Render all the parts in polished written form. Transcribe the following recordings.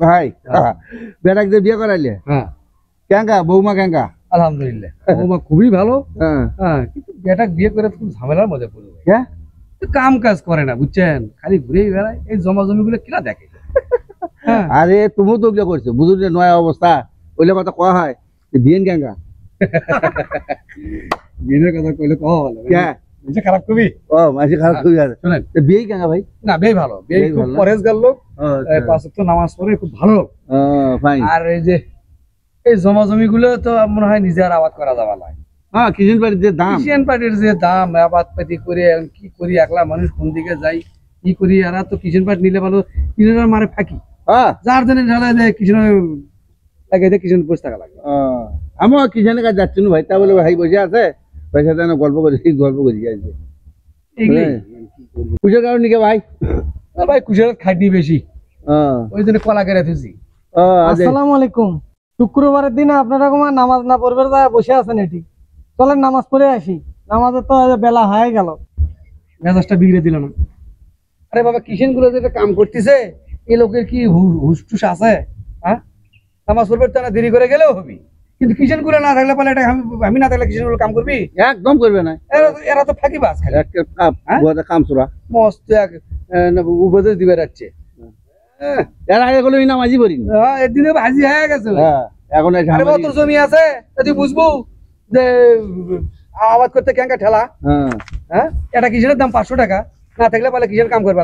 ভাই বেটাকে যে বিয়ে করাইলে হ্যাঁ কেঙ্কা বৌমা কেঙ্কা? আলহামদুলিল্লাহ বৌমা খুবই ভালো। হ্যাঁ কিন্তু বেটা বিয়ে করে খুব ঝামেলার মধ্যে পড়বে। হ্যাঁ কাম কাজ করে না বুঝছেন, খালি ঘুরেই বেড়ায়। এই জমা জমি গুলো কিনা দেখে। আরে তুমিও তো ওগুলো করছো, বুঝুন যে নয় অবস্থা ওইলে কথা কয়া হয় বিয়েন কেঙ্কা? বিয়ের কথা কইলে কওয়া ভালো নিজে খারাপ কবি। ও মাসি খারাপ খুবই আছে। শুনেন বিয়ে কেঙ্কা ভাই? না বিয়ে ভালো, বিয়ে খুব পরেজগার লোক, পাঁচ ওয়াক্ত নামাজ পড়ে খুব ভালো লোক। আর এই যে এই জমা জমি গুলো তো মনে হয় নিজে আর আবাদ করা যাওয়া নয়। হ্যাঁ কিষেন পার্টির যে দাম, কিষেন পার্টির যে দাম, আবাদ পাতি করে কি করি, একলা মানুষ কোন দিকে যাই কি করি। আর তো কিষেন পার্টি নিলে ভালো, কিষেনের মারে ফাঁকি যার জন্য ঢালাই দেয় কিষেন লাগে দেয়, কিষেন বসে থাকা লাগে। আমিও কিষেনের কাছে যাচ্ছি না ভাই, তা বলে ভাই বসে আছে পয়সা দেন গল্প করি আসবে পুজোর কারণ নিকে ভাই। ভাই কুশের খাইটি বেশি, ওই জন্য কলা কেটে থুছি। আসসালামু আলাইকুম। শুক্রবারের দিন আপনারা নামাজ না পড়বে বসে আছেন, এটি চলেন নামাজ পড়ে আসি। নামাজের তো বেলা হয়ে গেল, মেজাজটা বিগড়ে দিল না। আরে বাবা কিষেন গুলো যেটা কাম করতেছে এই লোকের কি হুসটুস আছে? হ্যাঁ নামাজ পড়বে তো না, দেরি করে গেলেও হবি, কিন্তু কিষেন গুলো না থাকলে পালে এটা আমি না থাকলে কিষেন গুলো কাম করবি? একদম করবে না, এরা তো ফাঁকি বাস খালি কাম চোরা মস্ত উপদেশ দিবে যাচ্ছে। এর আগে গুলো নামাজি পড়ি একদিনে হাজি হয়ে গেছে। এখন তোর জমি আছে তুই বুঝবো যে আবাদ করতে কেঙ্কা ঠেলা। হ্যাঁ এটা কিষেনের দাম 500 টাকা, না থাকলে পালে কিষেন কাম করবে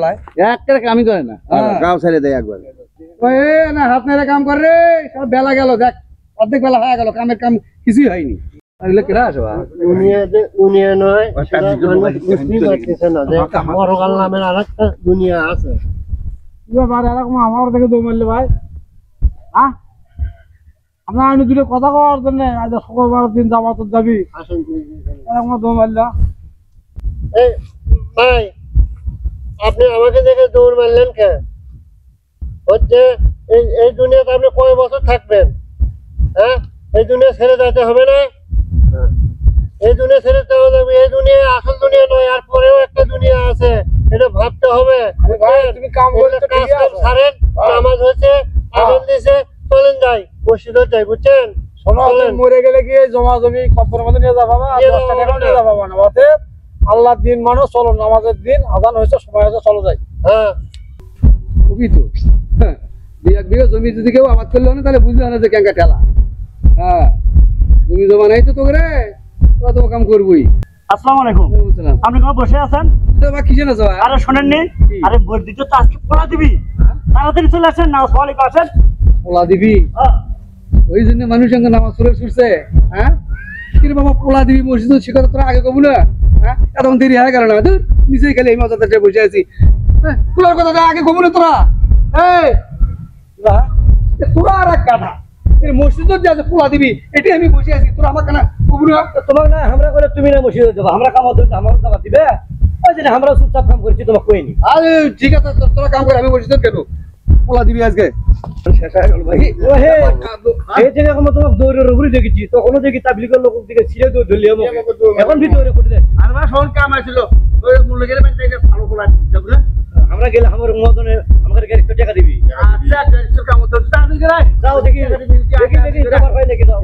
একটা কামই করে না, গাও ছেড়ে দেয় একবার। না হাত মেরে কাম করে রে, সব বেলা গেল, দেখ অর্ধেক বেলা হয়ে গেল, কামের কাম কিছুই হয়নি। দুনিয়া আছে এরকম আমার থেকে দৌড় মারলে ভাই। হ্যাঁ আপনার আমি দুটো কথা কওয়ার জন্য আজ শুক্রবার দিন যাবো, তো যাবি এরকম দৌড় মারলা? ভাই আপনি আমাকে দেখে দৌড় মারলেন কে? হচ্ছে এই দুনিয়াতে আপনি কয় বছর থাকবেন? হ্যাঁ এই দুনিয়া ছেড়ে যেতে হবে না, এই দুনিয়া ছেড়ে যাওয়া যাবে। এই দুনিয়া আসল দুনিয়া নয়, আর পরেও একটা দুনিয়া আছে, এটা ভাবতে হবে। তুমি কাম ছাড়েন, নামাজ হয়েছে, আজান দিয়েছে, চলেন যাই মসজিদে যাই, বুঝছেন? মরে গেলে কি জমা জমি কবরের মধ্যে নিয়ে যাবা না, 10 টাকা নিয়ে যাবা না। অতএব আল্লাহর দিন মানুষ চলো, নামাজের দিন আজান হয়েছে, সময় হয়েছে, চলো যাই। হ্যাঁ খুবই তো এক বিঘা জমি যদি কেউ আবাদ করলো না তাহলে বুঝলে না যে কেঙ্কা ঠেলা। হ্যাঁ জমি জমা নাই তো তোকে রে, তোরা তো কাম করবই। আসসালামু আলাইকুম। আপনি কোন বসে আছেন? কিসেন আছো? আরে শোনেননি, আরে বর্দিতে তো আজকে পোলা দিবি, তাড়াতাড়ি চলে আসেন না। আসসালামু আলাইকুম। আসেন। পোলা দিবি? ওই জন্য মানুষ সঙ্গে নামাজ পড়ে ছুটছে। হ্যাঁ কিন্তু বাবা পোলা দিবি মসজিদ শিখা তোরা আগে কবু না? হ্যাঁ এতক্ষণ দেরি হয়ে গেল না, নিজেই খালি এই মজাটা বসে আছি। হ্যাঁ পোলার কথা আগে কবু না তোরা? তোরা আর এক কাঠা মসজিদ যে আছে পোলা দিবি, এটি আমি বসে আছি, তোরা আমার কেনা কবু না? তোমার না আমরা করে তুমি না মসজিদে যাবো, আমরা কাম আমার দাবা দিবে, ওই জন্য আমরা চুপচাপ কাম করছি, তোমাকে কইনি। আরে ঠিক আছে তোরা কাম করে, আমি মসজিদ কেন পোলা দিবি আজকে? শেষ হয়ে গেল ভাই। এই জায়গায় আমরা তোমাকে দৌড়ের উপরে দেখেছি, তখনও দেখি তাবলিগের লোক দিকে ছিঁড়ে দৌড় ধরলি, এখন ভিতরে করে দেয়। আর শোন কাম আসছিল মূল্য গেলে ভালো খোলা আমরা গেলে আমার মতনে আমাদের গাড়ি টাকা দিবি। আচ্ছা কাম যাও দেখি দেখি দেখি হয় নাকি দাও।